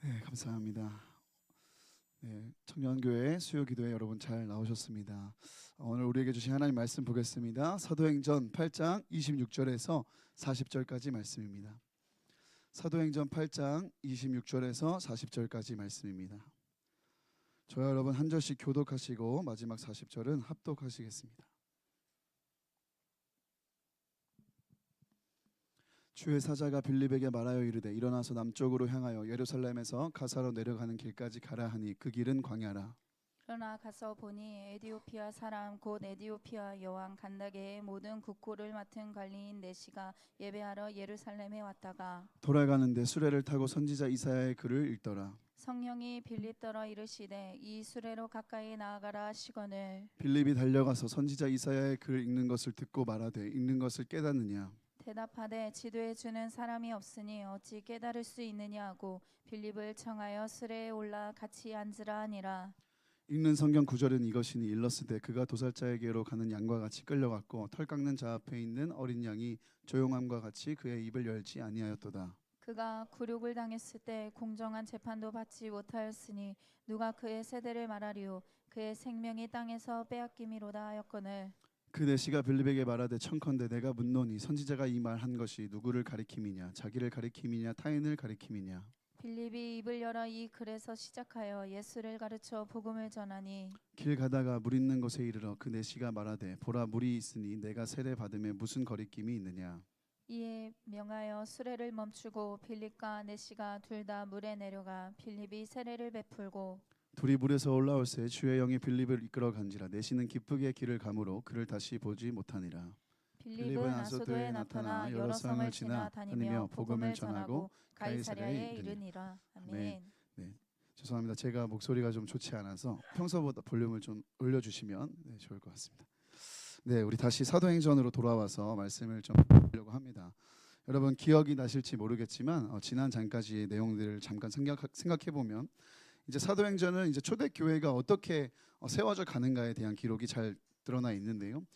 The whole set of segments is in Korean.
네, 감사합니다. 네, 청년교회 수요기도에 여러분 잘 나오셨습니다. 오늘 우리에게 주신 하나님 말씀 보겠습니다. 사도행전 8장 26절에서 40절까지 말씀입니다. 사도행전 8장 26절에서 40절까지 말씀입니다. 저와 여러분 한 절씩 교독하시고 마지막 40절은 합독하시겠습니다. 주의 사자가 빌립에게 말하여 이르되 일어나서 남쪽으로 향하여 예루살렘에서 가사로 내려가는 길까지 가라 하니 그 길은 광야라. 그러나 가서 보니 에디오피아 사람 곧 에디오피아 여왕 간다게의 모든 국고를 맡은 관리인 네시가 예배하러 예루살렘에 왔다가 돌아가는데 수레를 타고 선지자 이사야의 글을 읽더라. 성령이 빌립더러 이르시되 이 수레로 가까이 나아가라 하시거늘 빌립이 달려가서 선지자 이사야의 글을 읽는 것을 듣고 말하되 읽는 것을 깨닫느냐. 대답하되 지도해 주는 사람이 없으니 어찌 깨달을 수 있느냐 하고 빌립을 청하여 수레에 올라 같이 앉으라 하니라. 읽는 성경 구절은 이것이니 일러스되 그가 도살자에게로 가는 양과 같이 끌려갔고 털 깎는 자 앞에 있는 어린 양이 조용함과 같이 그의 입을 열지 아니하였도다. 그가 굴욕을 당했을 때 공정한 재판도 받지 못하였으니 누가 그의 세대를 말하리요. 그의 생명이 땅에서 빼앗김이로다 하였거늘. 그 내시가 빌립에게 말하되 청컨대 내가 묻노니 선지자가 이 말한 것이 누구를 가리킴이냐 자기를 가리킴이냐 타인을 가리킴이냐. 빌립이 입을 열어 이 글에서 시작하여 예수를 가르쳐 복음을 전하니 길 가다가 물 있는 곳에 이르러 그 내시가 말하되 보라 물이 있으니 내가 세례 받음에 무슨 거리낌이 있느냐. 이에 명하여 수레를 멈추고 빌립과 네시가 둘 다 물에 내려가 빌립이 세례를 베풀고 둘이 물에서 올라올새 주의 영이 빌립을 이끌어 간지라 내시는 기쁘게 길을 가므로 그를 다시 보지 못하니라. 빌립은 아소도에 나타나 여러 성을 지나 다니며 복음을 전하고 가이사랴에 이르니라. 아멘. 네, 죄송합니다. 제가 목소리가 좀 좋지 않아서 평소보다 볼륨을 좀 올려주시면 좋을 것 같습니다. 네, 우리 다시 사도행전으로 돌아와서 말씀을 좀 하려고 합니다. 여러분 기억이 나실지 모르겠지만 지난 장까지의 내용들을 잠깐 생각해 보면 이제 사도행전은 이제 초대 교회가 어떻게 세워져 가는가에 대한 기록이 잘 드러나 있는데요.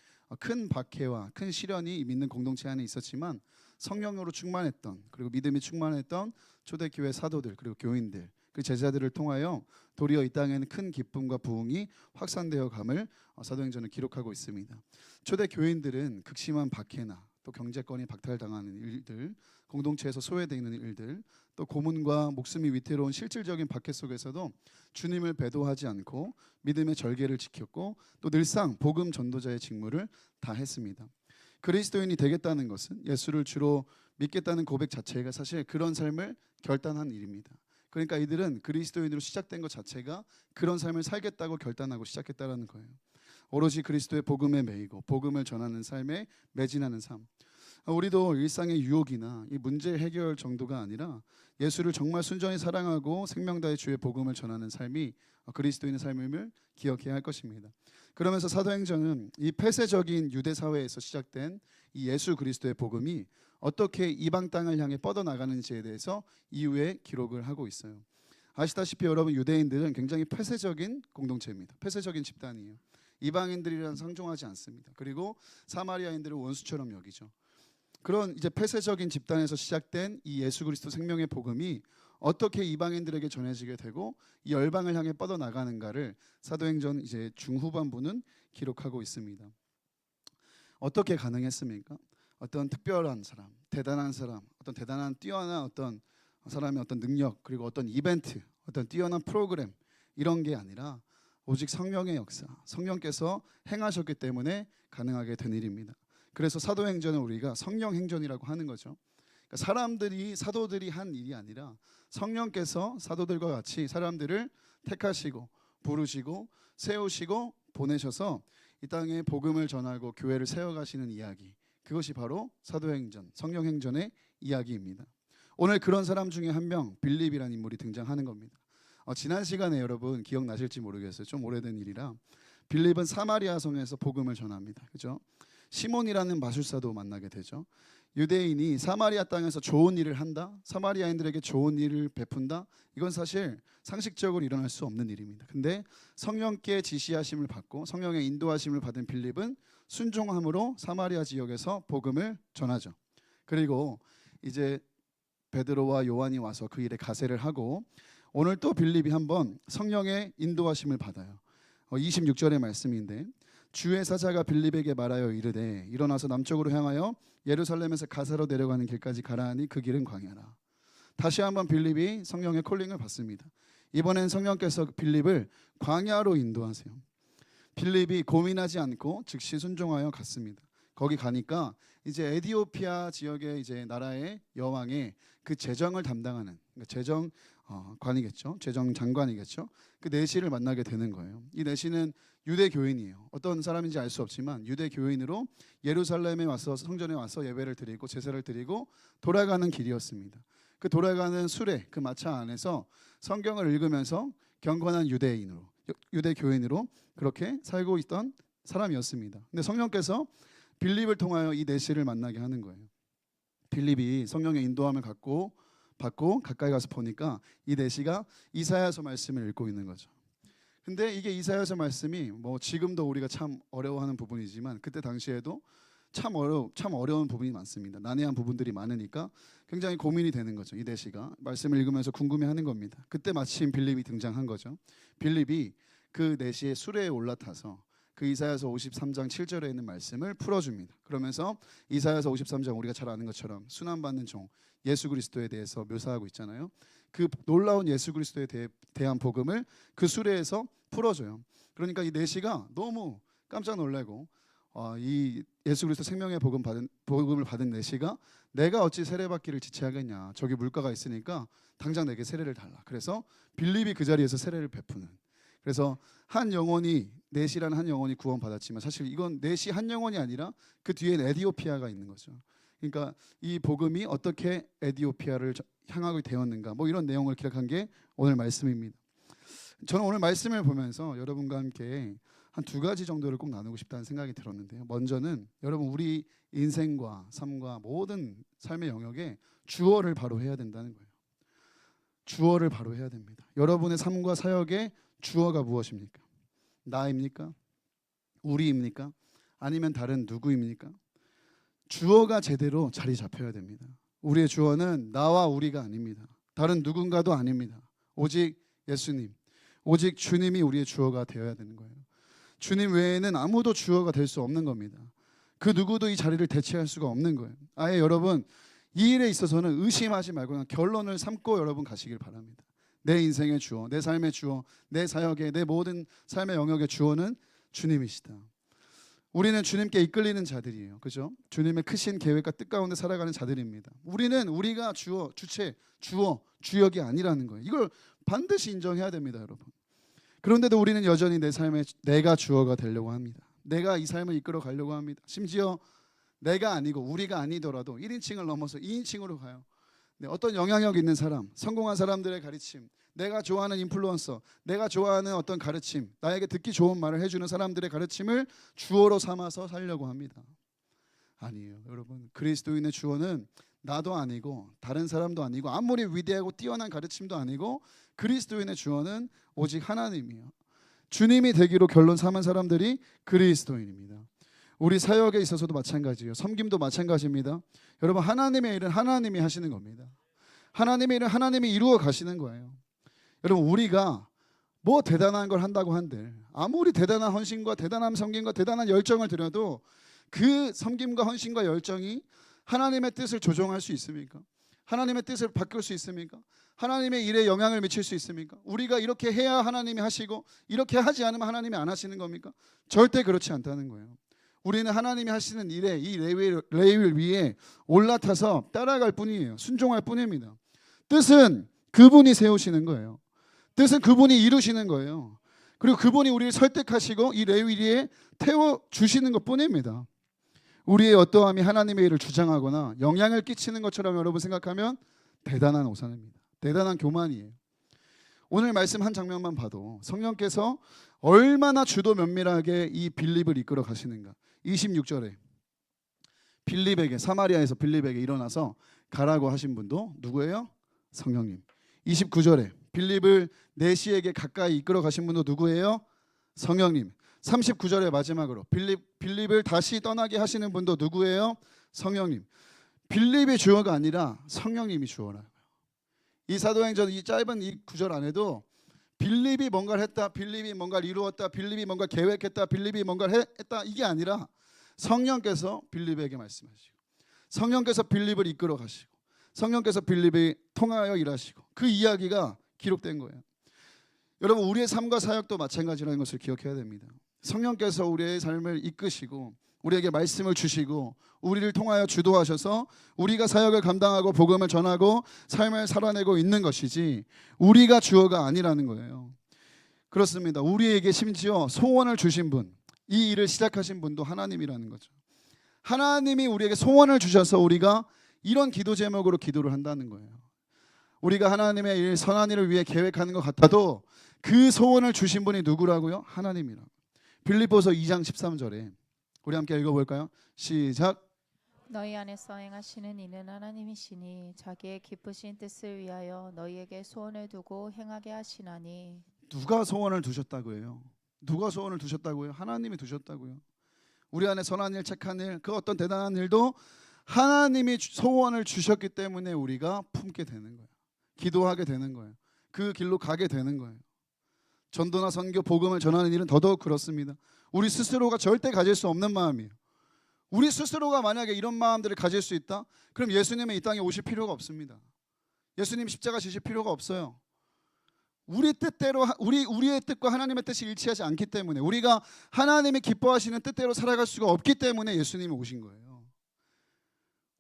큰 박해와 큰 시련이 믿는 공동체 안에 있었지만 성령으로 충만했던 그리고 믿음이 충만했던 초대교회 사도들 그리고 교인들 그 제자들을 통하여 도리어 이 땅에는 큰 기쁨과 부흥이 확산되어 감을 사도행전은 기록하고 있습니다. 초대 교인들은 극심한 박해나 또 경제권이 박탈당하는 일들, 공동체에서 소외되는 일들, 또 고문과 목숨이 위태로운 실질적인 박해 속에서도 주님을 배도하지 않고 믿음의 절개를 지켰고 또 늘상 복음 전도자의 직무를 다했습니다. 그리스도인이 되겠다는 것은 예수를 주로 믿겠다는 고백 자체가 사실 그런 삶을 결단한 일입니다. 그러니까 이들은 그리스도인으로 시작된 것 자체가 그런 삶을 살겠다고 결단하고 시작했다는 거예요. 오로지 그리스도의 복음에 매이고 복음을 전하는 삶에 매진하는 삶. 우리도 일상의 유혹이나 이 문제 해결 정도가 아니라 예수를 정말 순전히 사랑하고 생명 다해 주의 복음을 전하는 삶이 그리스도인의 삶임을 기억해야 할 것입니다. 그러면서 사도행전은 이 폐쇄적인 유대 사회에서 시작된 이 예수 그리스도의 복음이 어떻게 이방 땅을 향해 뻗어나가는지에 대해서 이후에 기록을 하고 있어요. 아시다시피 여러분 유대인들은 굉장히 폐쇄적인 공동체입니다. 폐쇄적인 집단이에요. 이방인들이란 상종하지 않습니다. 그리고 사마리아인들을 원수처럼 여기죠. 그런 이제 폐쇄적인 집단에서 시작된 이 예수 그리스도 생명의 복음이 어떻게 이방인들에게 전해지게 되고 이 열방을 향해 뻗어나가는가를 사도행전 이제 중후반부는 기록하고 있습니다. 어떻게 가능했습니까? 어떤 특별한 사람, 대단한 사람, 어떤 대단한 뛰어난 어떤 사람의 어떤 능력 그리고 어떤 이벤트, 어떤 뛰어난 프로그램 이런 게 아니라 오직 성령의 역사, 성령께서 행하셨기 때문에 가능하게 된 일입니다. 그래서 사도행전을 우리가 성령행전이라고 하는 거죠. 그러니까 사도들이 한 일이 아니라 성령께서 사도들과 같이 사람들을 택하시고 부르시고 세우시고 보내셔서 이 땅에 복음을 전하고 교회를 세워가시는 이야기, 그것이 바로 사도행전, 성령행전의 이야기입니다. 오늘 그런 사람 중에 한 명 빌립이라는 인물이 등장하는 겁니다. 지난 시간에 여러분 기억나실지 모르겠어요. 좀 오래된 일이라 빌립은 사마리아 성에서 복음을 전합니다. 그죠? 시몬이라는 마술사도 만나게 되죠. 유대인이 사마리아 땅에서 좋은 일을 한다, 사마리아인들에게 좋은 일을 베푼다, 이건 사실 상식적으로 일어날 수 없는 일입니다. 근데 성령께 지시하심을 받고 성령의 인도하심을 받은 빌립은 순종함으로 사마리아 지역에서 복음을 전하죠. 그리고 이제 베드로와 요한이 와서 그 일에 가세를 하고 오늘 또 빌립이 한번 성령의 인도하심을 받아요. 26절의 말씀인데 주의 사자가 빌립에게 말하여 이르되 일어나서 남쪽으로 향하여 예루살렘에서 가사로 내려가는 길까지 가라하니 그 길은 광야라. 다시 한번 빌립이 성령의 콜링을 받습니다. 이번엔 성령께서 빌립을 광야로 인도하세요. 빌립이 고민하지 않고 즉시 순종하여 갔습니다. 거기 가니까 이제 에디오피아 지역의 이제 나라의 여왕의 그 재정을 담당하는 재정관이겠죠. 재정 장관이겠죠. 그 내시를 만나게 되는 거예요. 이 내시는 유대 교인이에요. 어떤 사람인지 알 수 없지만 유대 교인으로 예루살렘에 와서 성전에 와서 예배를 드리고 제사를 드리고 돌아가는 길이었습니다. 그 돌아가는 수레 그 마차 안에서 성경을 읽으면서 경건한 유대 교인으로 그렇게 살고 있던 사람이었습니다. 근데 성령께서 빌립을 통하여 이 내시를 만나게 하는 거예요. 빌립이 성령의 인도함을 받고 가까이 가서 보니까 이 내시가 이사야서 말씀을 읽고 있는 거죠. 근데 이게 이사야서 말씀이 뭐 지금도 우리가 참 어려워하는 부분이지만 그때 당시에도 참 어려운 부분이 많습니다. 난해한 부분들이 많으니까 굉장히 고민이 되는 거죠. 이 내시가 말씀을 읽으면서 궁금해하는 겁니다. 그때 마침 빌립이 등장한 거죠. 빌립이 그 내시의 수레에 올라타서 그 이사야서 53장 7절에 있는 말씀을 풀어줍니다. 그러면서 이사야서 53장 우리가 잘 아는 것처럼 순환받는 종 예수 그리스도에 대해서 묘사하고 있잖아요. 그 놀라운 예수 그리스도에 대한 복음을 그 수레에서 풀어줘요. 그러니까 이 내시가 너무 깜짝 놀라고 이 예수 그리스도 생명의 복음을 받은 내시가 내가 어찌 세례받기를 지체하겠냐. 저기 물가가 있으니까 당장 내게 세례를 달라. 그래서 빌립이 그 자리에서 세례를 베푸는. 그래서 한 영혼이 내시라는 한 영혼이 구원받았지만 사실 이건 내시 한 영혼이 아니라 그 뒤엔 에디오피아가 있는 거죠. 그러니까 이 복음이 어떻게 에디오피아를 향하게 되었는가 뭐 이런 내용을 기록한 게 오늘 말씀입니다. 저는 오늘 말씀을 보면서 여러분과 함께 한 두 가지 정도를 꼭 나누고 싶다는 생각이 들었는데요. 먼저는 여러분 우리 인생과 삶과 모든 삶의 영역에 주어를 바로 해야 된다는 거예요. 주어를 바로 해야 됩니다. 여러분의 삶과 사역의 주어가 무엇입니까? 나입니까? 우리입니까? 아니면 다른 누구입니까? 주어가 제대로 자리 잡혀야 됩니다. 우리의 주어는 나와 우리가 아닙니다. 다른 누군가도 아닙니다. 오직 예수님, 오직 주님이 우리의 주어가 되어야 되는 거예요. 주님 외에는 아무도 주어가 될 수 없는 겁니다. 그 누구도 이 자리를 대체할 수가 없는 거예요. 아예 여러분 이 일에 있어서는 의심하지 말고 그냥 결론을 삼고 여러분 가시길 바랍니다. 내 인생의 주어, 내 삶의 주어, 내 사역의 내 모든 삶의 영역의 주어는 주님이시다. 우리는 주님께 이끌리는 자들이에요. 그죠? 주님의 크신 계획과 뜻 가운데 살아가는 자들입니다. 우리가 주체, 주역이 아니라는 거예요. 이걸 반드시 인정해야 됩니다, 여러분. 그런데도 우리는 여전히 내 삶에 내가 주어가 되려고 합니다. 내가 이 삶을 이끌어 가려고 합니다. 심지어 내가 아니고 우리가 아니더라도 1인칭을 넘어서 2인칭으로 가요. 어떤 영향력 있는 사람, 성공한 사람들의 가르침, 내가 좋아하는 인플루언서, 내가 좋아하는 어떤 가르침, 나에게 듣기 좋은 말을 해주는 사람들의 가르침을 주어로 삼아서 살려고 합니다. 아니에요, 여러분. 그리스도인의 주어는 나도 아니고 다른 사람도 아니고 아무리 위대하고 뛰어난 가르침도 아니고 그리스도인의 주어는 오직 하나님이에요. 주님이 되기로 결론 삼은 사람들이 그리스도인입니다. 우리 사역에 있어서도 마찬가지예요. 섬김도 마찬가지입니다. 여러분 하나님의 일은 하나님이 하시는 겁니다. 하나님의 일은 하나님이 이루어 가시는 거예요. 여러분 우리가 뭐 대단한 걸 한다고 한들 아무리 대단한 헌신과 대단한 섬김과 대단한 열정을 들여도 그 섬김과 헌신과 열정이 하나님의 뜻을 조종할 수 있습니까? 하나님의 뜻을 바꿀 수 있습니까? 하나님의 일에 영향을 미칠 수 있습니까? 우리가 이렇게 해야 하나님이 하시고 이렇게 하지 않으면 하나님이 안 하시는 겁니까? 절대 그렇지 않다는 거예요. 우리는 하나님이 하시는 일에 이 레위를 위에 올라타서 따라갈 뿐이에요. 순종할 뿐입니다. 뜻은 그분이 세우시는 거예요. 뜻은 그분이 이루시는 거예요. 그리고 그분이 우리를 설득하시고 이 레위리에 태워주시는 것뿐입니다. 우리의 어떠함이 하나님의 일을 주장하거나 영향을 끼치는 것처럼 여러분 생각하면 대단한 오산입니다. 대단한 교만이에요. 오늘 말씀 한 장면만 봐도 성령께서 얼마나 주도 면밀하게 이 빌립을 이끌어 가시는가. 26절에 사마리아에서 빌립에게 일어나서 가라고 하신 분도 누구예요? 성령님. 29절에 빌립을 내시에게 가까이 이끌어 가신 분도 누구예요? 성령님. 39절의 마지막으로 빌립을 다시 떠나게 하시는 분도 누구예요? 성령님. 빌립이 주어가 아니라 성령님이 주어라고요. 이 사도행전 이 짧은 이 구절 안에도 빌립이 뭔가를 했다, 빌립이 뭔가를 이루었다, 빌립이 뭔가 계획했다, 빌립이 뭔가를 했다, 이게 아니라 성령께서 빌립에게 말씀하시고, 성령께서 빌립을 이끌어 가시고, 성령께서 빌립이 통하여 일하시고, 그 이야기가 기록된 거예요. 여러분, 우리의 삶과 사역도 마찬가지라는 것을 기억해야 됩니다. 성령께서 우리의 삶을 이끄시고 우리에게 말씀을 주시고 우리를 통하여 주도하셔서 우리가 사역을 감당하고 복음을 전하고 삶을 살아내고 있는 것이지, 우리가 주어가 아니라는 거예요. 그렇습니다. 우리에게 심지어 소원을 주신 분, 이 일을 시작하신 분도 하나님이라는 거죠. 하나님이 우리에게 소원을 주셔서 우리가 이런 기도 제목으로 기도를 한다는 거예요. 우리가 하나님의 일, 선한 일을 위해 계획하는 것 같아도 그 소원을 주신 분이 누구라고요? 하나님이라고. 빌립보서 2장 13절에 우리 함께 읽어볼까요? 시작. 너희 안에서 행하시는 이는 하나님이시니 자기의 기쁘신 뜻을 위하여 너희에게 소원을 두고 행하게 하시나니. 누가 소원을 두셨다고 해요? 누가 소원을 두셨다고요? 하나님이 두셨다고요. 우리 안에 선한 일, 착한 일, 그 어떤 대단한 일도 하나님이 소원을 주셨기 때문에 우리가 품게 되는 거예요. 기도하게 되는 거예요. 그 길로 가게 되는 거예요. 전도나 선교, 복음을 전하는 일은 더더욱 그렇습니다. 우리 스스로가 절대 가질 수 없는 마음이에요. 우리 스스로가 만약에 이런 마음들을 가질 수 있다? 그럼 예수님은 이 땅에 오실 필요가 없습니다. 예수님 십자가 지실 필요가 없어요. 우리 뜻대로, 우리의 뜻과 하나님의 뜻이 일치하지 않기 때문에, 우리가 하나님이 기뻐하시는 뜻대로 살아갈 수가 없기 때문에 예수님이 오신 거예요.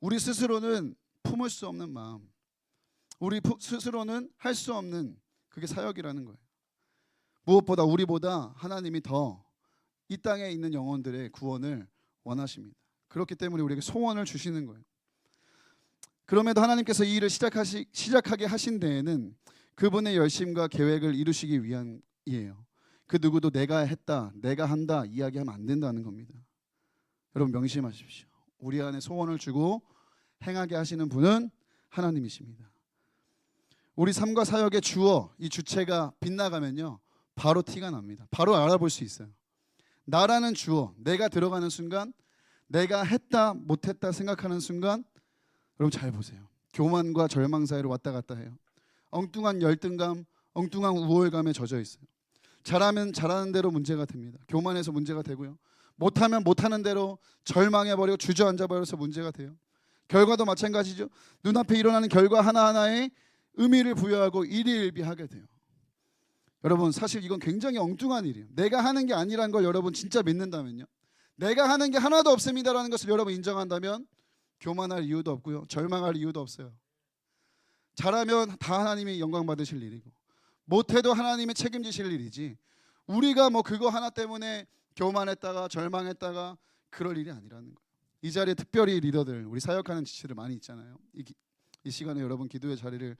우리 스스로는 품을 수 없는 마음, 우리 스스로는 할 수 없는, 그게 사역이라는 거예요. 무엇보다 우리보다 하나님이 더 이 땅에 있는 영혼들의 구원을 원하십니다. 그렇기 때문에 우리에게 소원을 주시는 거예요. 그럼에도 하나님께서 이 일을 시작하게 하신 데에는 그분의 열심과 계획을 이루시기 위함이에요. 그 누구도 내가 했다, 내가 한다 이야기하면 안 된다는 겁니다. 여러분 명심하십시오. 우리 안에 소원을 주고 행하게 하시는 분은 하나님이십니다. 우리 삶과 사역의 주어, 이 주체가 빗나가면요, 바로 티가 납니다. 바로 알아볼 수 있어요. 나라는 주어, 내가 들어가는 순간, 내가 했다 못했다 생각하는 순간, 여러분 잘 보세요. 교만과 절망 사이로 왔다 갔다 해요. 엉뚱한 열등감, 엉뚱한 우월감에 젖어 있어요. 잘하면 잘하는 대로 문제가 됩니다. 교만해서 문제가 되고요. 못하면 못하는 대로 절망해버리고 주저앉아버려서 문제가 돼요. 결과도 마찬가지죠. 눈앞에 일어나는 결과 하나하나에 의미를 부여하고 일희일비하게 돼요. 여러분 사실 이건 굉장히 엉뚱한 일이에요. 내가 하는 게 아니란 걸 여러분 진짜 믿는다면요, 내가 하는 게 하나도 없습니다라는 것을 여러분 인정한다면 교만할 이유도 없고요, 절망할 이유도 없어요. 잘하면 다 하나님이 영광 받으실 일이고, 못해도 하나님이 책임지실 일이지, 우리가 뭐 그거 하나 때문에 교만했다가 절망했다가 그럴 일이 아니라는 거예요. 이 자리에 특별히 리더들, 우리 사역하는 지체들 많이 있잖아요. 이 시간에 여러분 기도의 자리를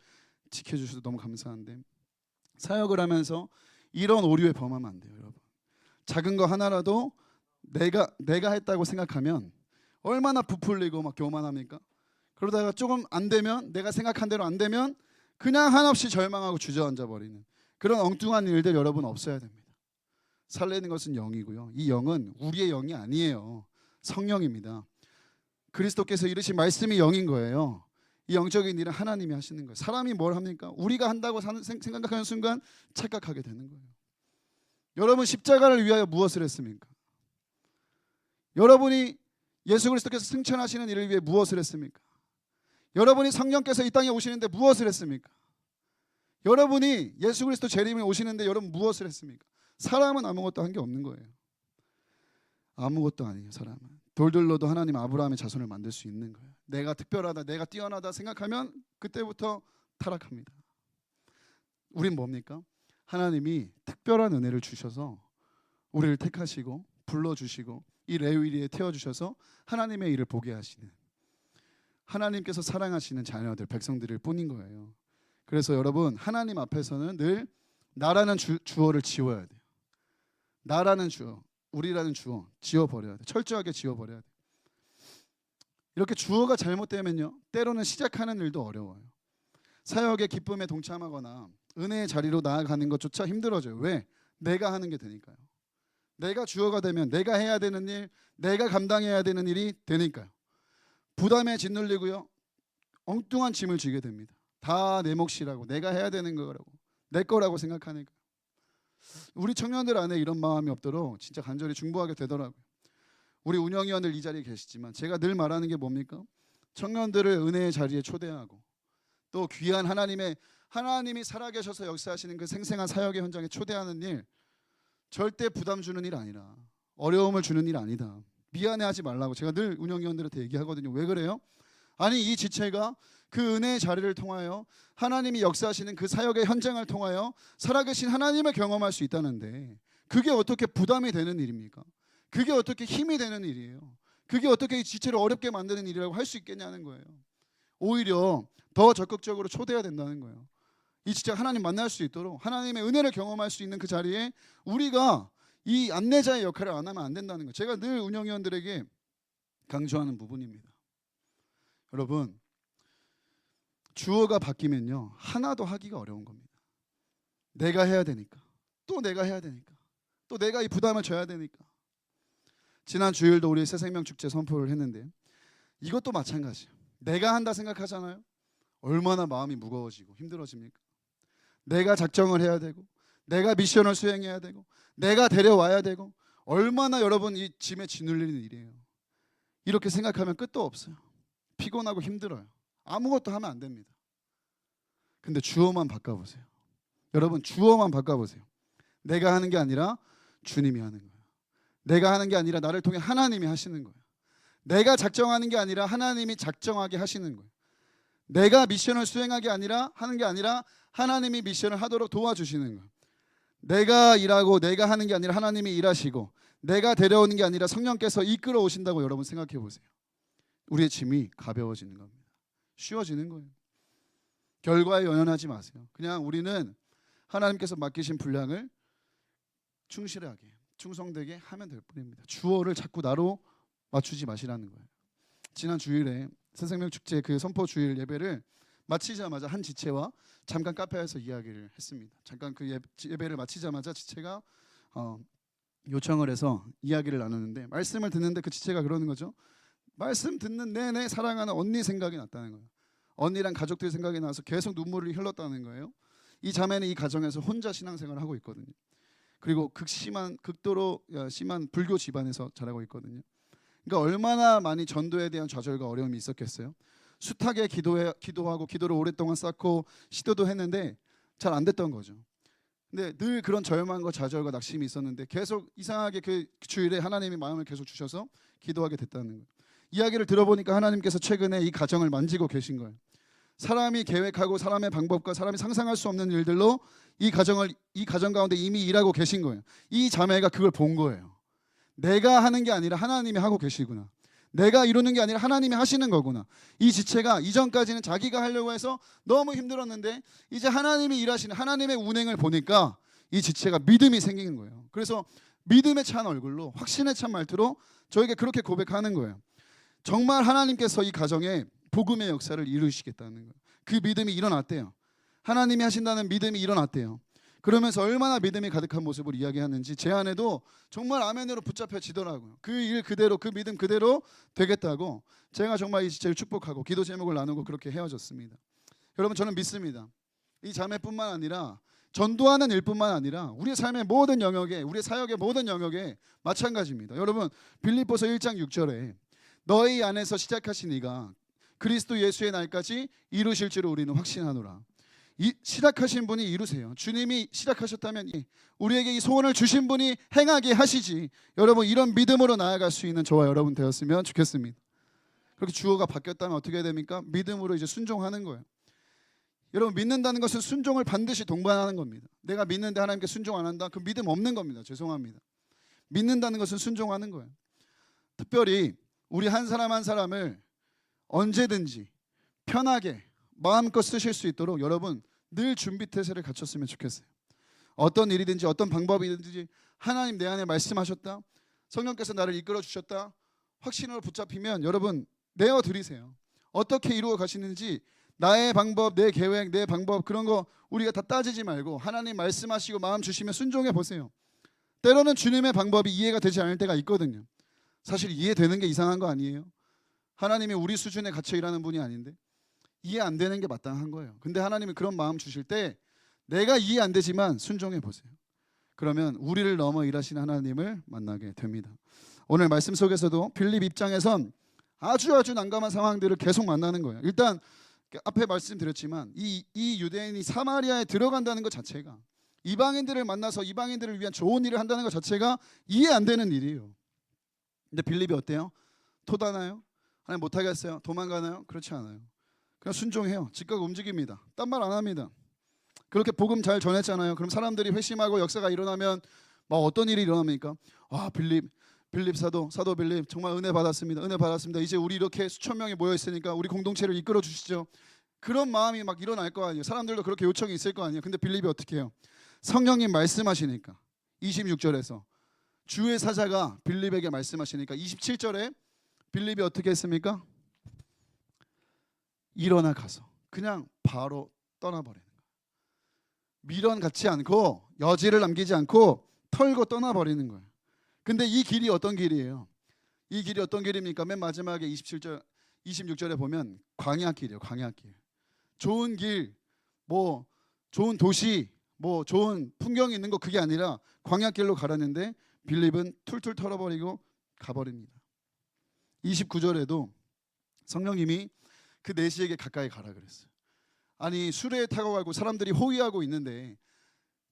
지켜주셔서 너무 감사한데, 사역을 하면서 이런 오류에 범하면 안 돼요. 여러분 작은 거 하나라도 내가 했다고 생각하면 얼마나 부풀리고 막 교만합니까? 그러다가 조금 안 되면, 내가 생각한 대로 안 되면 그냥 한없이 절망하고 주저앉아 버리는 그런 엉뚱한 일들 여러분 없어야 됩니다. 살리는 것은 영이고요, 이 영은 우리의 영이 아니에요. 성령입니다. 그리스도께서 이르신 말씀이 영인 거예요. 이 영적인 일은 하나님이 하시는 거예요. 사람이 뭘 합니까? 우리가 한다고 생각하는 순간 착각하게 되는 거예요. 여러분 십자가를 위하여 무엇을 했습니까? 여러분이 예수 그리스도께서 승천하시는 일을 위해 무엇을 했습니까? 여러분이 성령께서 이 땅에 오시는데 무엇을 했습니까? 여러분이 예수 그리스도 재림에 오시는데 여러분 무엇을 했습니까? 사람은 아무것도 한 게 없는 거예요. 아무것도 아니에요. 사람은 돌들로도 하나님 아브라함의 자손을 만들 수 있는 거예요. 내가 특별하다, 내가 뛰어나다 생각하면 그때부터 타락합니다. 우린 뭡니까? 하나님이 특별한 은혜를 주셔서 우리를 택하시고 불러주시고 이 레위리에 태워주셔서 하나님의 일을 보게 하시는, 하나님께서 사랑하시는 자녀들, 백성들일 뿐인 거예요. 그래서 여러분 하나님 앞에서는 늘 나라는 주어를 지워야 돼요. 나라는 주어, 우리라는 주어 지워버려야 돼요. 철저하게 지워버려야 돼요. 이렇게 주어가 잘못되면요, 때로는 시작하는 일도 어려워요. 사역의 기쁨에 동참하거나 은혜의 자리로 나아가는 것조차 힘들어져요. 왜? 내가 하는 게 되니까요. 내가 주어가 되면 내가 해야 되는 일, 내가 감당해야 되는 일이 되니까요. 부담에 짓눌리고요, 엉뚱한 짐을 지게 됩니다. 다 내 몫이라고, 내가 해야 되는 거라고, 내 거라고 생각하니까 우리 청년들 안에 이런 마음이 없도록 진짜 간절히 중보하게 되더라고요. 우리 운영위원들 이 자리에 계시지만 제가 늘 말하는 게 뭡니까? 청년들을 은혜의 자리에 초대하고 또 귀한 하나님이 살아계셔서 역사하시는 그 생생한 사역의 현장에 초대하는 일, 절대 부담 주는 일 아니라, 어려움을 주는 일 아니다. 미안해하지 말라고 제가 늘 운영위원들한테 얘기하거든요. 왜 그래요? 아니, 이 지체가 그 은혜의 자리를 통하여 하나님이 역사하시는 그 사역의 현장을 통하여 살아계신 하나님을 경험할 수 있다는데, 그게 어떻게 부담이 되는 일입니까? 그게 어떻게 힘이 되는 일이에요? 그게 어떻게 이 지체를 어렵게 만드는 일이라고 할 수 있겠냐는 거예요. 오히려 더 적극적으로 초대해야 된다는 거예요. 이 지체가 하나님 만날 수 있도록, 하나님의 은혜를 경험할 수 있는 그 자리에 우리가 이 안내자의 역할을 안 하면 안 된다는 거예요. 제가 늘 운영위원들에게 강조하는 부분입니다. 여러분, 주어가 바뀌면요, 하나도 하기가 어려운 겁니다. 내가 해야 되니까, 또 내가 해야 되니까, 또 내가 이 부담을 져야 되니까. 지난 주일도 우리 새생명축제 선포를 했는데 이것도 마찬가지예요. 내가 한다 생각하잖아요. 얼마나 마음이 무거워지고 힘들어집니까? 내가 작정을 해야 되고, 내가 미션을 수행해야 되고, 내가 데려와야 되고, 얼마나 여러분 이 짐에 짓눌리는 일이에요. 이렇게 생각하면 끝도 없어요. 피곤하고 힘들어요. 아무것도 하면 안 됩니다. 근데 주어만 바꿔보세요. 여러분, 주어만 바꿔보세요. 내가 하는 게 아니라 주님이 하는 거예요. 내가 하는 게 아니라 나를 통해 하나님이 하시는 거예요. 내가 작정하는 게 아니라 하나님이 작정하게 하시는 거예요. 내가 미션을 수행하게 하는 게 아니라 하나님이 미션을 하도록 도와주시는 거예요. 내가 일하고 내가 하는 게 아니라 하나님이 일하시고, 내가 데려오는 게 아니라 성령께서 이끌어 오신다고 여러분 생각해 보세요. 우리의 짐이 가벼워지는 겁니다. 쉬워지는 거예요. 결과에 연연하지 마세요. 그냥 우리는 하나님께서 맡기신 분량을 충실하게, 충성되게 하면 될 뿐입니다. 주어를 자꾸 나로 맞추지 마시라는 거예요. 지난 주일에 새생명축제 그 선포 주일 예배를 마치자마자 한 지체와 잠깐 카페에서 이야기를 했습니다. 잠깐 그 예배를 마치자마자 지체가 요청을 해서 이야기를 나누는데, 말씀을 듣는데 그 지체가 그러는 거죠. 말씀 듣는 내내 사랑하는 언니 생각이 났다는 거예요. 언니랑 가족들 생각이 나서 계속 눈물을 흘렀다는 거예요. 이 자매는 이 가정에서 혼자 신앙생활을 하고 있거든요. 그리고 극도로 심한 불교 집안에서 자라고 있거든요. 그러니까 얼마나 많이 전도에 대한 좌절과 어려움이 있었겠어요. 숱하게 기도하고 기도를 오랫동안 쌓고 시도도 했는데 잘 안 됐던 거죠. 근데 늘 그런 절망과 좌절과 낙심이 있었는데 계속 이상하게 그 주일에 하나님이 마음을 계속 주셔서 기도하게 됐다는 거예요. 이야기를 들어보니까 하나님께서 최근에 이 가정을 만지고 계신 거예요. 사람이 계획하고 사람의 방법과 사람이 상상할 수 없는 일들로 이 가정 가운데 이미 일하고 계신 거예요. 이 자매가 그걸 본 거예요. 내가 하는 게 아니라 하나님이 하고 계시구나. 내가 이루는 게 아니라 하나님이 하시는 거구나. 이 지체가 이전까지는 자기가 하려고 해서 너무 힘들었는데 이제 하나님이 일하시는 하나님의 운행을 보니까 이 지체가 믿음이 생기는 거예요. 그래서 믿음에 찬 얼굴로, 확신에 찬 말투로 저에게 그렇게 고백하는 거예요. 정말 하나님께서 이 가정에 복음의 역사를 이루시겠다는 거예요. 그 믿음이 일어났대요. 하나님이 하신다는 믿음이 일어났대요. 그러면서 얼마나 믿음이 가득한 모습을 이야기하는지 제 안에도 정말 아멘으로 붙잡혀지더라고요. 그 일 그대로, 그 믿음 그대로 되겠다고 제가 정말 이 지체를 축복하고 기도 제목을 나누고 그렇게 헤어졌습니다. 여러분, 저는 믿습니다. 이 자매뿐만 아니라 전도하는 일뿐만 아니라 우리의 삶의 모든 영역에, 우리의 사역의 모든 영역에 마찬가지입니다. 여러분, 빌립보서 1장 6절에 너희 안에서 시작하신 이가 그리스도 예수의 날까지 이루실 줄 우리는 확신하노라. 시작하신 분이 이루세요. 주님이 시작하셨다면 우리에게 이 소원을 주신 분이 행하게 하시지. 여러분, 이런 믿음으로 나아갈 수 있는 저와 여러분 되었으면 좋겠습니다. 그렇게 주어가 바뀌었다면 어떻게 됩니까? 믿음으로 이제 순종하는 거예요. 여러분, 믿는다는 것은 순종을 반드시 동반하는 겁니다. 내가 믿는데 하나님께 순종 안 한다? 그 믿음 없는 겁니다. 죄송합니다. 믿는다는 것은 순종하는 거예요. 특별히 우리 한 사람 한 사람을 언제든지 편하게 마음껏 쓰실 수 있도록 여러분 늘 준비태세를 갖췄으면 좋겠어요. 어떤 일이든지 어떤 방법이든지 하나님 내 안에 말씀하셨다, 성령께서 나를 이끌어 주셨다, 확신으로 붙잡히면 여러분 내어드리세요. 어떻게 이루어 가시는지 나의 방법, 내 계획, 내 방법 그런 거 우리가 다 따지지 말고 하나님 말씀하시고 마음 주시면 순종해 보세요. 때로는 주님의 방법이 이해가 되지 않을 때가 있거든요. 사실 이해되는 게 이상한 거 아니에요? 하나님이 우리 수준에 갇혀 일하는 분이 아닌데 이해 안 되는 게 마땅한 거예요. 근데 하나님이 그런 마음 주실 때 내가 이해 안 되지만 순종해 보세요. 그러면 우리를 넘어 일하시는 하나님을 만나게 됩니다. 오늘 말씀 속에서도 빌립 입장에선 아주 난감한 상황들을 계속 만나는 거예요. 일단 앞에 말씀드렸지만 이 유대인이 사마리아에 들어간다는 것 자체가, 이방인들을 만나서 이방인들을 위한 좋은 일을 한다는 것 자체가 이해 안 되는 일이에요. 근데 빌립이 어때요? 토다나요? 하나님 못하겠어요? 도망가나요? 그렇지 않아요. 그냥 순종해요. 즉각 움직입니다. 딴 말 안 합니다. 그렇게 복음 잘 전했잖아요. 그럼 사람들이 회심하고 역사가 일어나면 막 어떤 일이 일어납니까? 빌립 사도 빌립 정말 은혜 받았습니다. 이제 우리 이렇게 수천 명이 모여 있으니까 우리 공동체를 이끌어 주시죠. 그런 마음이 막 일어날 거 아니에요. 사람들도 그렇게 요청이 있을 거 아니에요. 근데 빌립이 어떻게 해요? 성령님 말씀하시니까 26절에서 주의 사자가 빌립에게 말씀하시니까 27절에 빌립이 어떻게 했습니까? 일어나 가서 그냥 바로 떠나버리는 거예요. 미련 갖지 않고 여지를 남기지 않고 털고 떠나버리는 거예요. 근데 이 길이 어떤 길이에요? 이 길이 어떤 길입니까? 맨 마지막에 27절, 26절에 보면 광야길이에요. 광야길. 좋은 길, 뭐 좋은 도시, 뭐 좋은 풍경이 있는 거 그게 아니라 광야길로 가라는데 빌립은 툴툴 털어버리고 가버립니다. 29절에도 성령님이 그 내시에게 가까이 가라 그랬어요. 아니 수레에 타고 가고 사람들이 호위하고 있는데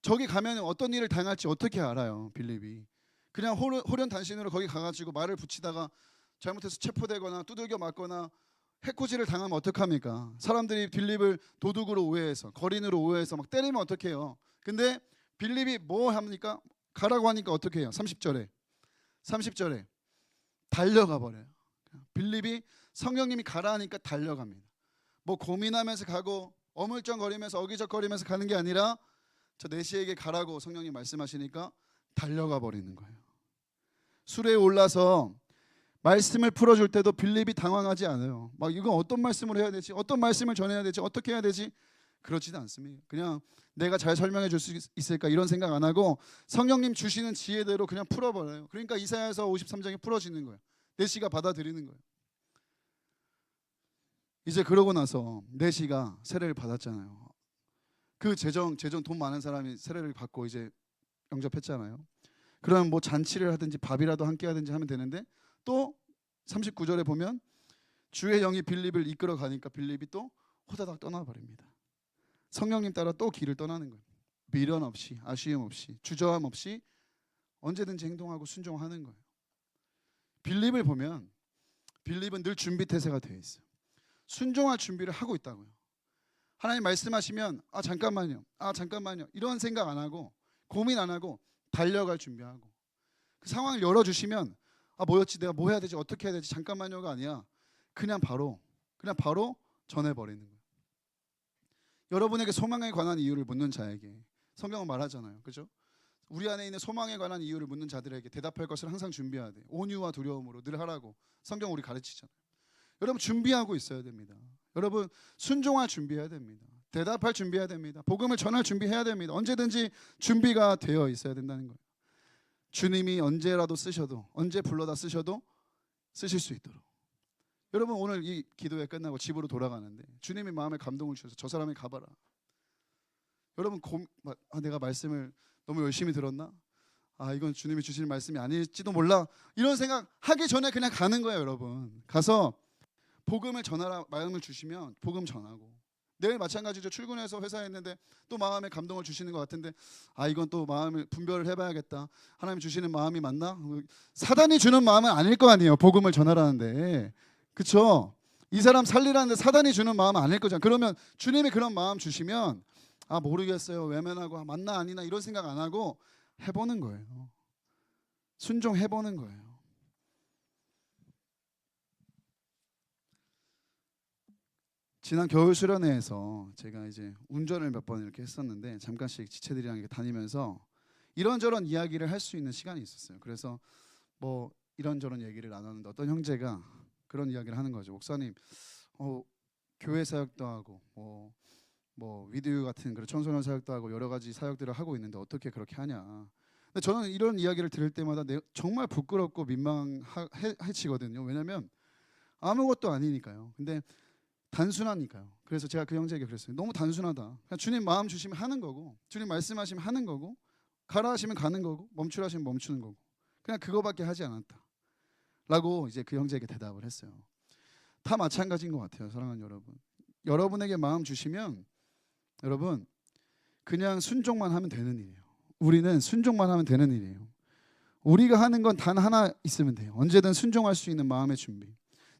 저기 가면 어떤 일을 당할지 어떻게 알아요? 빌립이 그냥 호련단신으로 거기 가가지고 말을 붙이다가 잘못해서 체포되거나 두들겨 맞거나 해코지를 당하면 어떡합니까? 사람들이 빌립을 도둑으로 오해해서 거린으로 오해해서 막 때리면 어떡해요? 근데 빌립이 뭐 합니까? 가라고 하니까 어떻게 해요? 30절에 달려가 버려요. 빌립이 성령님이 가라 하니까 달려갑니다. 뭐 고민하면서 가고 어물쩡거리면서 어기적거리면서 가는 게 아니라 저 내시에게 가라고 성령님 말씀하시니까 달려가 버리는 거예요. 수레에 올라서 말씀을 풀어줄 때도 빌립이 당황하지 않아요. 막 이건 어떤 말씀을 해야 되지? 어떤 말씀을 전해야 되지? 어떻게 해야 되지? 그렇지도 않습니다. 그냥 내가 잘 설명해 줄 수 있을까 이런 생각 안 하고 성령님 주시는 지혜대로 그냥 풀어버려요. 그러니까 이사야서 53장이 풀어지는 거예요. 내시가 받아들이는 거예요. 이제 그러고 나서 내시가 세례를 받았잖아요. 그 재정 돈 많은 사람이 세례를 받고 이제 영접했잖아요. 그러면 뭐 잔치를 하든지 밥이라도 함께 하든지 하면 되는데 또 39절에 보면 주의 영이 빌립을 이끌어 가니까 빌립이 또 호다닥 떠나버립니다. 성령님 따라 또 길을 떠나는 거예요. 미련 없이 아쉬움 없이 주저함 없이 언제든지 행동하고 순종하는 거예요. 빌립을 보면 빌립은 늘 준비 태세가 되어 있어요. 순종할 준비를 하고 있다고요. 하나님 말씀하시면 잠깐만요 이런 생각 안 하고 고민 안 하고 달려갈 준비하고 그 상황을 열어주시면 뭐였지 내가 뭐 해야 되지 어떻게 해야 되지 잠깐만요가 아니야 그냥 바로 전해버리는 거예요. 여러분에게 소망에 관한 이유를 묻는 자에게 성경은 말하잖아요. 그죠? 우리 안에 있는 소망에 관한 이유를 묻는 자들에게 대답할 것을 항상 준비해야 돼. 온유와 두려움으로 늘 하라고 성경 우리 가르치잖아요. 여러분 준비하고 있어야 됩니다. 여러분 순종할 준비해야 됩니다. 대답할 준비해야 됩니다. 복음을 전할 준비해야 됩니다. 언제든지 준비가 되어 있어야 된다는 거예요. 주님이 언제라도 쓰셔도 언제 불러다 쓰셔도 쓰실 수 있도록. 여러분 오늘 이 기도회 끝나고 집으로 돌아가는데 주님이 마음에 감동을 주셔서 저 사람이 가봐라. 여러분 내가 말씀을 너무 열심히 들었나? 이건 주님이 주시는 말씀이 아닐지도 몰라. 이런 생각 하기 전에 그냥 가는 거예요. 여러분 가서 복음을 전하라 마음을 주시면 복음 전하고 내일 마찬가지죠. 출근해서 회사에 있는데 또 마음에 감동을 주시는 것 같은데 이건 또 마음을 분별을 해봐야겠다. 하나님 주시는 마음이 맞나? 사단이 주는 마음은 아닐 거 아니에요. 복음을 전하라는데 그렇죠? 이 사람 살리라는데 사단이 주는 마음은 아닐 거잖아요. 그러면 주님이 그런 마음 주시면 모르겠어요. 외면하고 맞나 아니나 이런 생각 안 하고 해보는 거예요. 순종해보는 거예요. 지난 겨울 수련회에서 제가 이제 운전을 몇 번 이렇게 했었는데 잠깐씩 지체들이랑 이렇게 다니면서 이런저런 이야기를 할 수 있는 시간이 있었어요. 그래서 뭐 이런저런 얘기를 나눴는데 어떤 형제가 그런 이야기를 하는 거죠. 목사님, 교회 사역도 하고 뭐 위드유 같은 그런 청소년 사역도 하고 여러 가지 사역들을 하고 있는데 어떻게 그렇게 하냐. 근데 저는 이런 이야기를 들을 때마다 정말 부끄럽고 민망해지거든요. 왜냐하면 아무것도 아니니까요. 근데 단순하니까요. 그래서 제가 그 형제에게 그랬어요. 너무 단순하다. 그냥 주님 마음 주시면 하는 거고, 주님 말씀하시면 하는 거고, 가라 하시면 가는 거고, 멈추라 하시면 멈추는 거고, 그냥 그거밖에 하지 않았다 라고 이제 그 형제에게 대답을 했어요. 다 마찬가지인 것 같아요. 사랑하는 여러분, 여러분에게 마음 주시면 여러분 그냥 순종만 하면 되는 일이에요. 우리는 순종만 하면 되는 일이에요. 우리가 하는 건 단 하나 있으면 돼요. 언제든 순종할 수 있는 마음의 준비.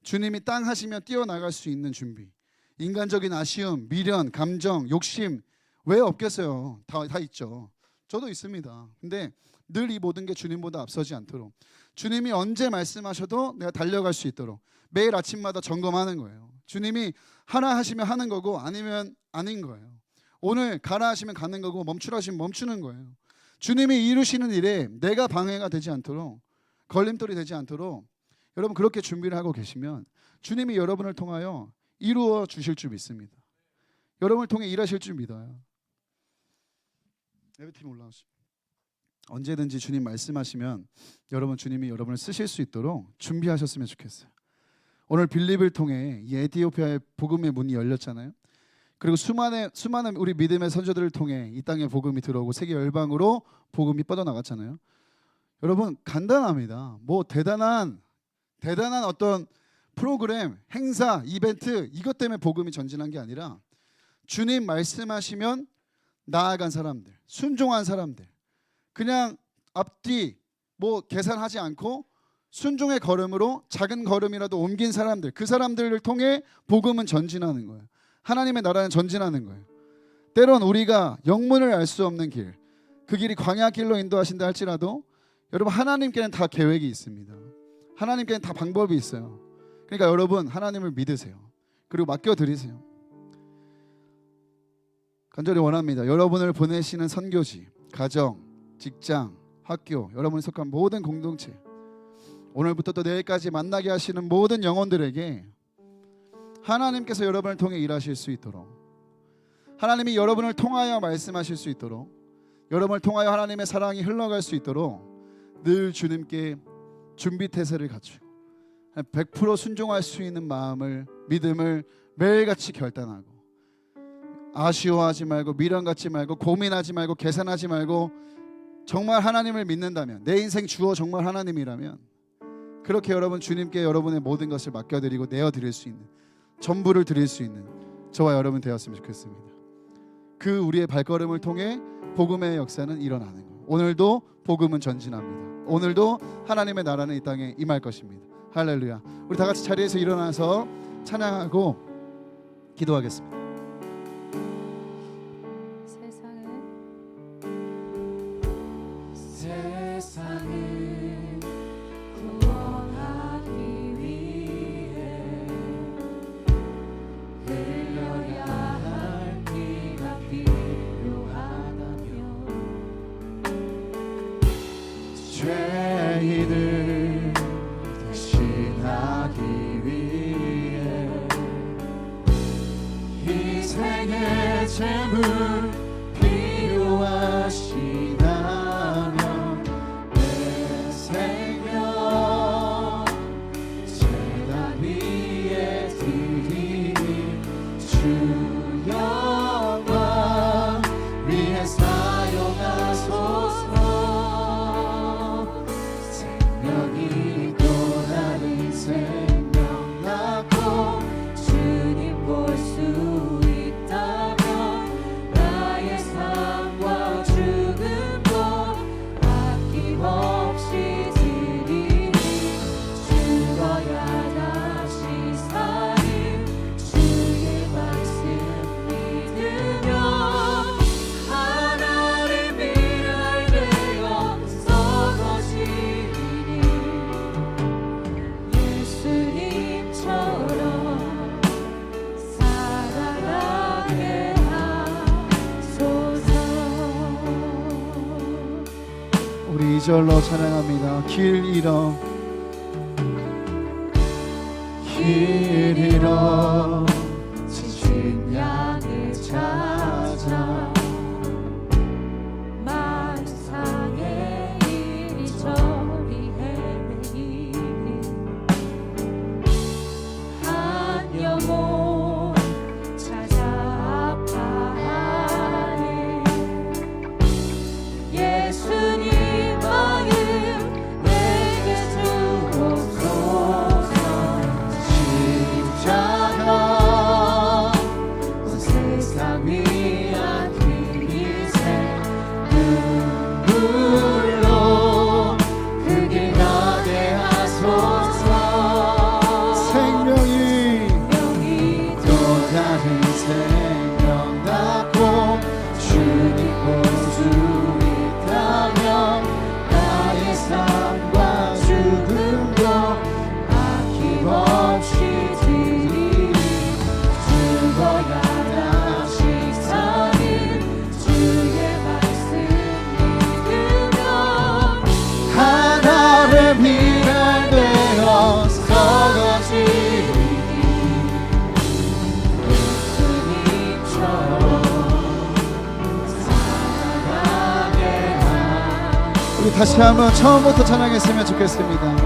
주님이 땅 하시면 뛰어나갈 수 있는 준비. 인간적인 아쉬움, 미련, 감정, 욕심 왜 없겠어요? 다 있죠. 저도 있습니다. 근데 늘 이 모든 게 주님보다 앞서지 않도록, 주님이 언제 말씀하셔도 내가 달려갈 수 있도록 매일 아침마다 점검하는 거예요. 주님이 하나 하시면 하는 거고 아니면 아닌 거예요. 오늘 가라 하시면 가는 거고 멈추라 하시면 멈추는 거예요. 주님이 이루시는 일에 내가 방해가 되지 않도록, 걸림돌이 되지 않도록 여러분 그렇게 준비를 하고 계시면 주님이 여러분을 통하여 이루어 주실 줄 믿습니다. 여러분을 통해 일하실 줄 믿어요. 예배팀 올라오시죠. 언제든지 주님 말씀하시면 여러분 주님이 여러분을 쓰실 수 있도록 준비하셨으면 좋겠어요. 오늘 빌립을 통해 이 에티오피아의 복음의 문이 열렸잖아요. 그리고 수많은 우리 믿음의 선조들을 통해 이 땅에 복음이 들어오고 세계 열방으로 복음이 뻗어나갔잖아요. 여러분 간단합니다. 뭐 대단한 어떤 프로그램, 행사, 이벤트 이것 때문에 복음이 전진한 게 아니라 주님 말씀하시면 나아간 사람들, 순종한 사람들, 그냥 앞뒤 뭐 계산하지 않고 순종의 걸음으로 작은 걸음이라도 옮긴 사람들, 그 사람들을 통해 복음은 전진하는 거예요. 하나님의 나라는 전진하는 거예요. 때론 우리가 영문을 알 수 없는 길, 그 길이 광야 길로 인도하신다 할지라도 여러분 하나님께는 다 계획이 있습니다. 하나님께는 다 방법이 있어요. 그러니까 여러분 하나님을 믿으세요. 그리고 맡겨드리세요. 간절히 원합니다. 여러분을 보내시는 선교지, 가정, 직장, 학교, 여러분이 속한 모든 공동체, 오늘부터 또 내일까지 만나게 하시는 모든 영혼들에게 하나님께서 여러분을 통해 일하실 수 있도록, 하나님이 여러분을 통하여 말씀하실 수 있도록, 여러분을 통하여 하나님의 사랑이 흘러갈 수 있도록 늘 주님께 준비태세를 갖추고 100% 순종할 수 있는 마음을, 믿음을 매일같이 결단하고, 아쉬워하지 말고 미련 갖지 말고 고민하지 말고 계산하지 말고 정말 하나님을 믿는다면, 내 인생 주어 정말 하나님이라면 그렇게 여러분 주님께 여러분의 모든 것을 맡겨드리고 내어드릴 수 있는, 전부를 드릴 수 있는 저와 여러분 되었으면 좋겠습니다. 그 우리의 발걸음을 통해 복음의 역사는 일어나는 거예요. 오늘도 복음은 전진합니다. 오늘도 하나님의 나라는 이 땅에 임할 것입니다. 할렐루야. 우리 다 같이 자리에서 일어나서 찬양하고 기도하겠습니다. 세상을 구원하기 위해 흘려야 할 피가 필요하다면 죄인을 대신하기 위해 희생의 제물 필요하시다면 내 생명 제단 위에 드리니 주 영광 위에 사용하소서. 생명이 또 다른 생명 낳고 주님 볼 수 있다면 나의 삶과 죽음도 아낌없이 드리니 죽어야 다시 살릴 주의 말씀 믿으며 하나님 일을 내어 썩어지리니 예수님처럼 살아가게 하소서. 우리 2절로 찬양합니다. 길 잃어 지친 양을 찾아 만상에 이리저리 헤매이는 한 영혼 우리 다시 한번 처음부터 찬양했으면 좋겠습니다.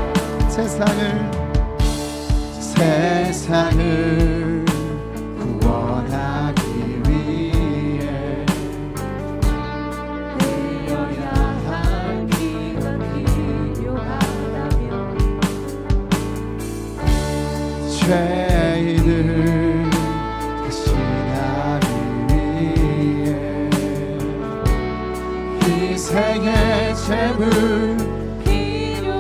세상을 구원하기 위해 흘려야 할 피가 필요하다면 죄인을 대신하기 위해 희생의 제물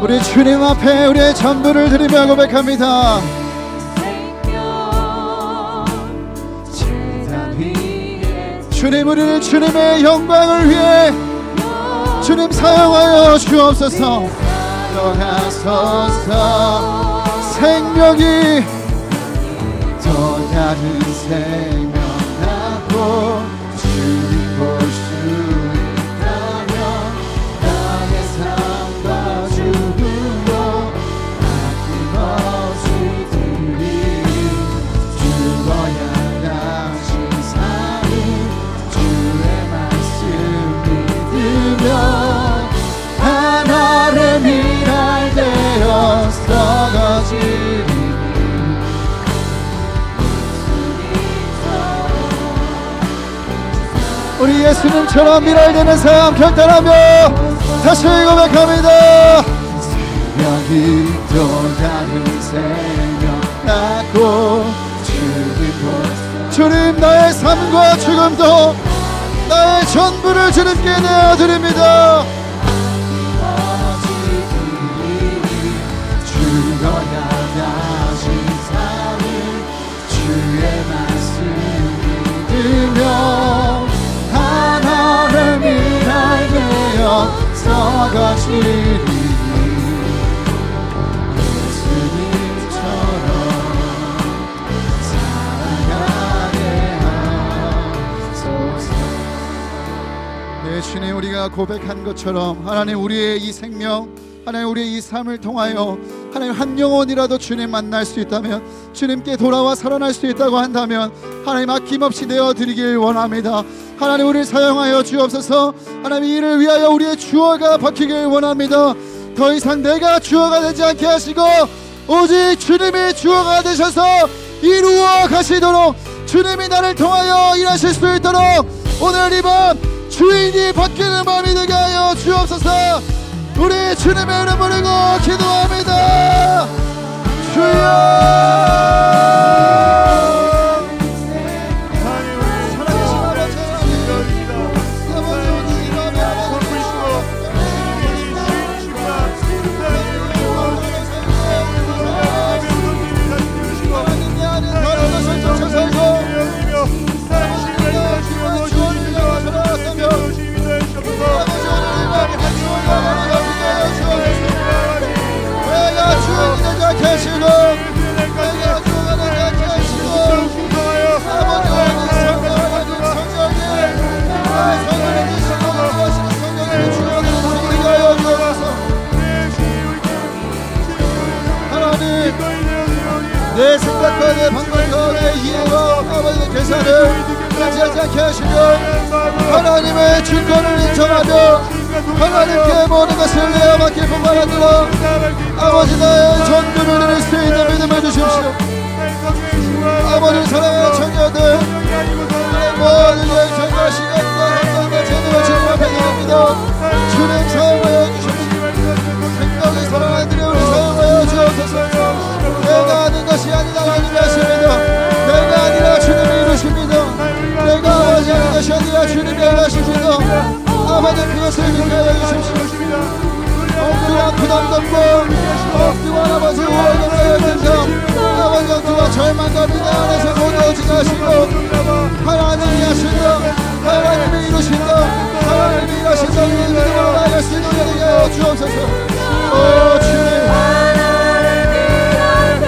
우리 주님 앞에 우리의 전부를 드리며 고백합니다. 주님 우리를 주님의 영광을 위해 주님 사용하여 주옵소서. 영하소서. 생명이 또 다른 생명 낳고 주님 볼 수 있다면 나의 삶과 죽음도 아낌없이 드리리. 죽어야 당신 삶을 주의 말씀 믿으며 하나의 미랄 되어 썩어지리. 우리 예수님처럼 미랄되는 삶 결단하며 다시 고백합니다. 생명이 또 다른 생명 낳고 주님 나의 삶과 죽음도 나의 전부를 주님께 내어드립니다. 죽어야 다신 삶을 주의 말씀 믿으며 하나를 미랄 되어 썩어지리. 예수님처럼 살아가게 하소서. 네, 주님 우리가 고백한 것처럼 하나님 우리의 이 생명 하나님 우리의 이 삶을 통하여 하나님 한 영혼이라도 주님 만날 수 있다면 주님께 돌아와 살아날 수 있다고 한다면 하나님 아낌없이 내어드리길 원합니다. 하나님 우리를 사용하여 주옵소서. 하나님 이를 위하여 우리의 주어가 바뀌길 원합니다. 더 이상 내가 주어가 되지 않게 하시고 오직 주님이 주어가 되셔서 이루어 가시도록 주님이 나를 통하여 일하실 수 있도록 오늘 이 밤 주인이 바뀌는 밤이 되게 하여 주옵소서. 우리 주님의 이름 부르고 기도합니다. 주여 계시고 내가 주어가는 자 계시고 아버지와 성령님 성령을 주시고 성령을 주어가는 성령이 하여 주옵소서. 하나님 내 생각과 내 방법과 내 이해와 아버지의 계산을 가지하지 않게 하시며 하나님의 주권을 인정하며 하나님께 모든 것을 내어 맡길 뿐만 아니라 아버지 나의 전부를 드릴 수 있는 믿음을 주십시오. 아버지 사랑하는 청년들 모든 영생과 시간과 건강과 재능을 주님 앞에 드립니다. 주님 사용하여 주십시오. 생명의 사랑하들이 우리 사용하여 주옵소서. 내가 아는 것이 아니라 하나님이 하십니다. 내가 아니라 주님이 이루십니다. 내가 하지 않은 것이 아니라 주님이 하십니다. 아버지 그것을 믿게 하여 주십시오. 엉뚱한 부담도 없고 엉뚱한 아버지 우월감을 하여준다. 아버지 엉뚱한 절망과 비난 안에서 모두 지나시고 하나님이 하신다. 하나님이 이루신다. 하나님이 일하신다. 우리 믿음으로 나아갈 수 있는 되게 하여 주옵소서. 오 주님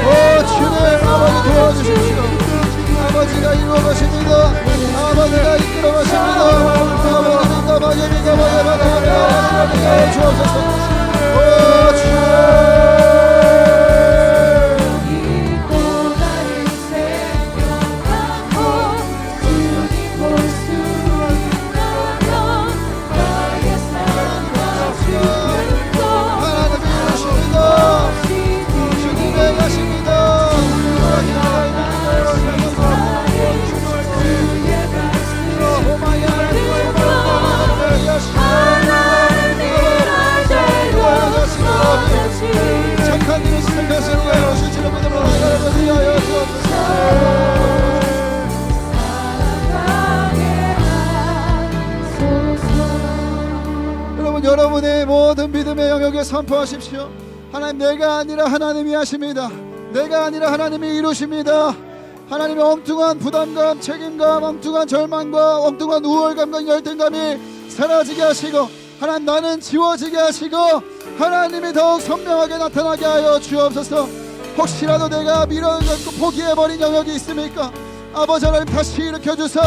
오 주님 아버지 도와주십시오. 아버지가 이루어 가십니다. 아버지가 이끌어 가십니다. 아버지가 마저니가 마저니가 주옵소서. 오 주님 여러분, 여러분의 모든 믿음의 영역에 선포하십시오. 하나님, 내가 아니라 하나님이 하십니다. 내가 아니라 하나님이 이루십니다. 하나님의 엉뚱한 부담감, 책임감, 엉뚱한 절망과 엉뚱한 우월감과 열등감이 사라지게 하시고, 하나님, 나는 지워지게 하시고, 하나님이 더욱 선명하게 나타나게 하여 주옵소서. 혹시라도 내가 밀어넣고 포기해버린 영역이 있습니까? 아버지 하나님, 다시 일으켜주사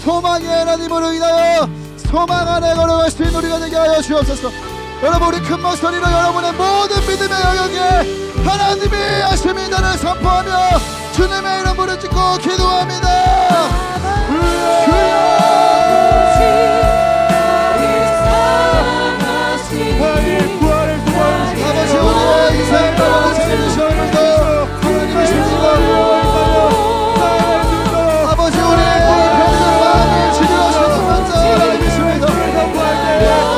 소망의 하나님으로 인하여 소망 안에 걸어갈 수 있는 우리가 되게 하여 주옵소서. 여러분, 우리 큰 목소리로 여러분의 모든 믿음의 영역에 하나님이 하십니다를 선포하며 주님의 이름 부르짖고 기도합니다. 아버지, 우리의 인생 가운데 채워주시옵소서. 하나님이십니다. 아버지, 우리의 병든 마음을 치료하시는 분자 하나님이십니다.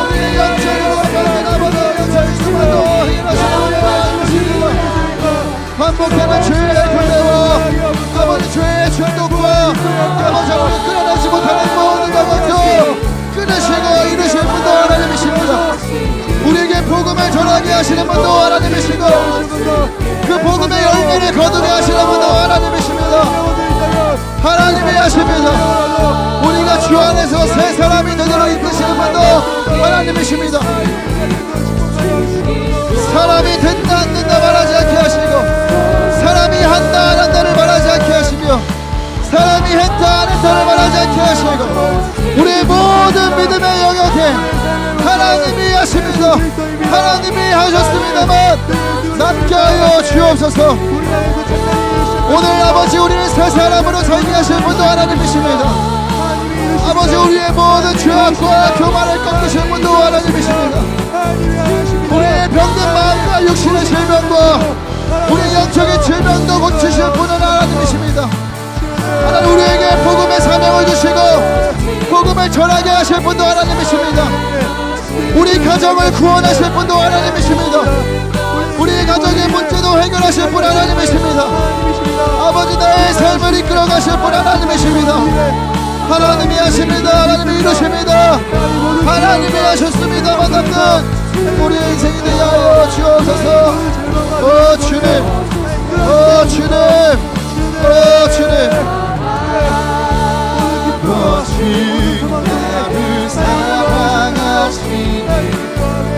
우리의 영적으로 받는 아버지, 영적으로 행하시는 하나님이십니다. 반복되는 죄의 분해와 아버지 죄의 중독과 아버지 우리 끊어내지 못하는 모든 것도 끊으시고 이루실 분도 하나님이십니다. 우리에게 복음을 전하게 하시는 분도 하나님이시고 그 복음의 열매를 거두게 하시는 분도 하나님이십니다. 하나님이 하십니다. 우리가 주 안에서 새 사람이 되도록 이끄시는 분도 하나님이십니다. 사람이 된다 안 된다 말하지 않게 하시고, 사람이 한다 안 한다를 말하지 않게 하시며, 사람이 했다 안 했다를 말하지 않게 하시고, 우리의 모든 믿음의 영역에 하나님이 하십니다. 하나님이 하셨습니다만 남게 하여 주옵소서. 오늘 아버지, 우리를 새 사람으로 살게 하실 분도 하나님이십니다. 아버지, 우리의 모든 죄악과 교만을 꺾으실 분도 하나님이십니다. 우리의 병든 마음과 육신의 질병과 우리의 영적인 질병도 고치실 분은 하나님이십니다. 하나님, 우리에게 복음의 사명을 주시고 복음을 전하게 하실 분도 하나님이십니다. 우리 가정을 구원하실 분도 하나님이십니다. 우리 가정의 문제도 해결하실 분 하나님이십니다. 아버지, 나의 삶을 이끌어 가실 분 하나님이십니다. 하나님이 하십니다. 하나님이 이루십니다. 하나님이 하셨습니다만 남는 우리의 인생이 되게 하여 주옵소서. 오 주님, 오 주님, 오 주님. 오직 나를 사랑하시니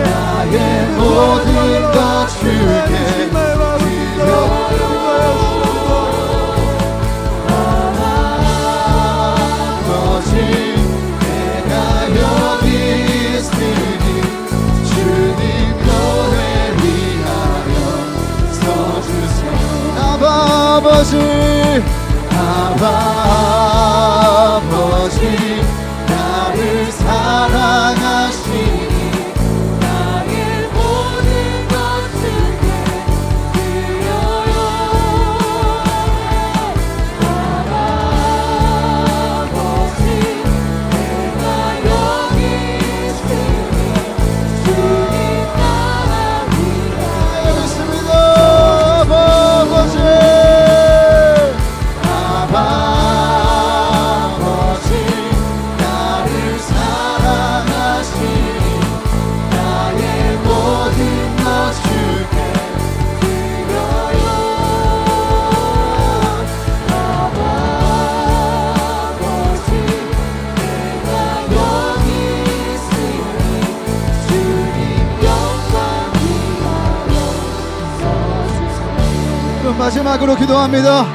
나의 모든 것 주께 드려요. 오직 내가 여기 있으니 주님 교회 위하여 서주세요. 아버지, 아버지, 나를 사랑하시니 나의 모든 것 주께 드려요. 아버지, 내가 여기 있으니 주님 나라 위하여 있습니다. 아버지, 마지막으로 기도합니다.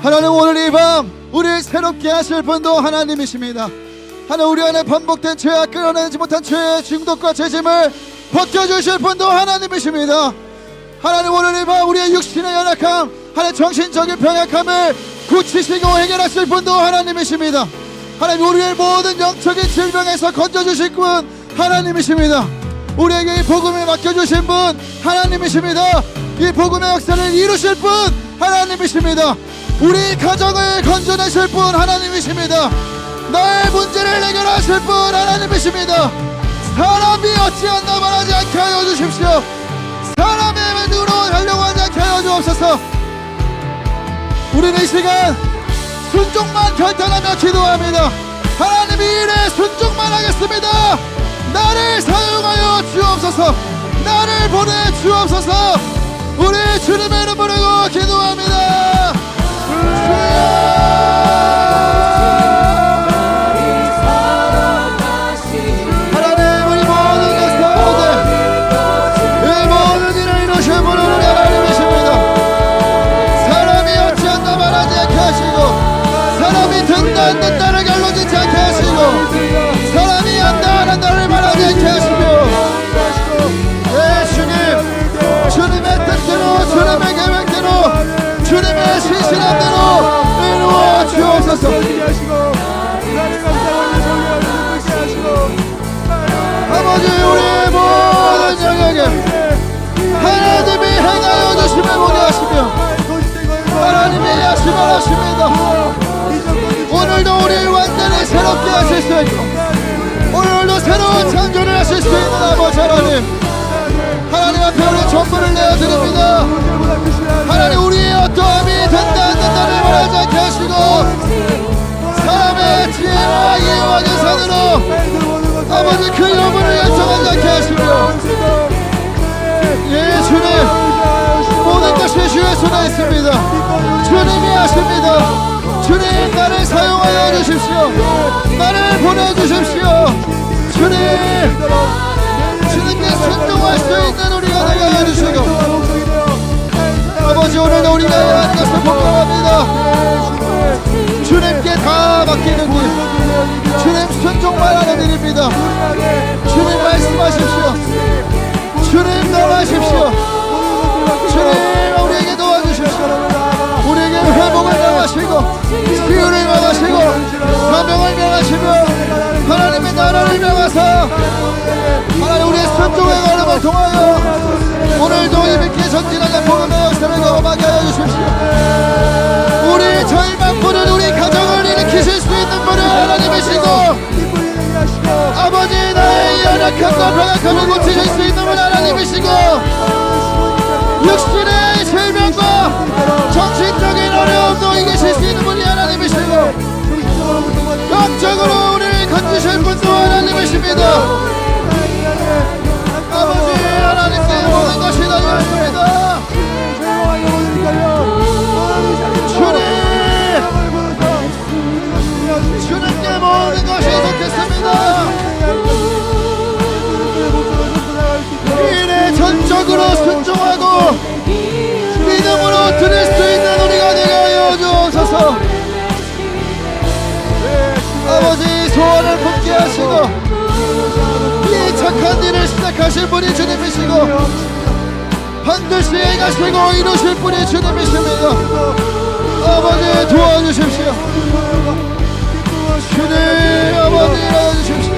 하나님, 오늘 이 밤 우리를 새롭게 하실 분도 하나님이십니다. 하나님, 우리 안에 반복된 죄악, 끌어내지 못한 죄의 중독과 죄짐을 벗겨주실 분도 하나님이십니다. 하나님, 오늘 이 밤 우리의 육신의 연약함, 하나님 정신적인 병약함을 고치시고 해결하실 분도 하나님이십니다. 하나님, 우리의 모든 영적인 질병에서 건져주실 분 하나님이십니다. 우리에게 이 복음을 맡겨주신 분 하나님이십니다. 이 복음의 역사를 이루실 분 하나님이십니다. 우리 가정을 건져내실 분 하나님이십니다. 나의 문제를 해결하실 분 하나님이십니다. 사람이 어찌한다 말하지 않게 하여 주십시오. 사람의 눈으로 하려고 하지 않게 하여 주옵소서. 우리는 이 시간 순종만 결단하며 기도합니다. 하나님이 일에 순종만 하겠습니다. 나를 사용하여 주옵소서. 나를 보내 주옵소서. 우리 주님의 이름 부르고 기도합니다. 하나님, 우리 모든 것 가운데 이 모든 일을 이루신 분은 우리 하나님이십니다. 사람이 어찌한다 말하지 않게 하시고, 사람이 듣다 안 듣다를 결론짓지 않게 하시고, 사람이 한다 안 한다를 말하지 않게 하시며, 네 주님, 주님의 뜻대로, 주님의 계획대로, 주님의 신실한 대로 이루어 주옵소서. 아버지, 우리의 모든 영역에 하나님이 행하여 주심을 보게 하시며 하나님이 하심을 하십니다. 오늘도 우리를 완전히 새롭게 하실 수 있고, 오늘도 새로운 창조를 하실 수 있는 아버지 하나님, 하나님 앞에 우리 전부를 내어드립니다. 하나님, 우리의 어떠함이 된다 안 된다를 말하지 않게 하시고, 사람의 지혜와 이해와 계산으로 아버지 그 여부를 결정하지 않게 하시며, 예 주님, 모든 것이 주의 손에 있습니다. 주님이 하십니다. 주님, 나를 사용하여 주십시오. 나를 보내주십시오. 주님, 주님께 순종할 수 있는 우리가 되게 해주시고, 아버지, 오늘도 우리가 해야 하는 것을 복종합니다. 주님께 다 맡기는 일, 주님 순종만 하는 일입니다. 주님 말씀하십시오. 주님 나가십시오. 주님 우리에게 도와주십시오. 우리에게 회복을 명하시고, 치유를 명하시고, 사명을 명하시며, 하나님의 나라를 명하사 하나님 우리의 순종의 걸음을 통하여 오늘도 힘있게 전진하는 복음의 역사를 경험하게 하여 주십시오. 우리 절망분은 우리 가정을 일으키실 수 있는 분은 하나님이시고, 아버지, 나의 연약함과 병약함을 고치실 수 있는 분은 하나님이시고, 육신의 질병과 정신적인 어려움도 이기실 수 있는 분이 하나님이시고, 영적으로 우리를 건지실 분도 하나님이십니다. 아버지, 하나님께 모든 것이 달려있습니다. 주님께 모든 것이 속했습니다. 이래 전적으로 순종하고 믿음으로 드릴 수 있는 우리가 되게 하여 주옵소서. 아버지, 소원을 품게 하시고 이 착한 일을 시작하실 분이 주님이시고, 반드시 행하시고 이루실 분이 주님이십니다. 아버지, 도와주십시오. 주님, 아버지, 도와주십시오.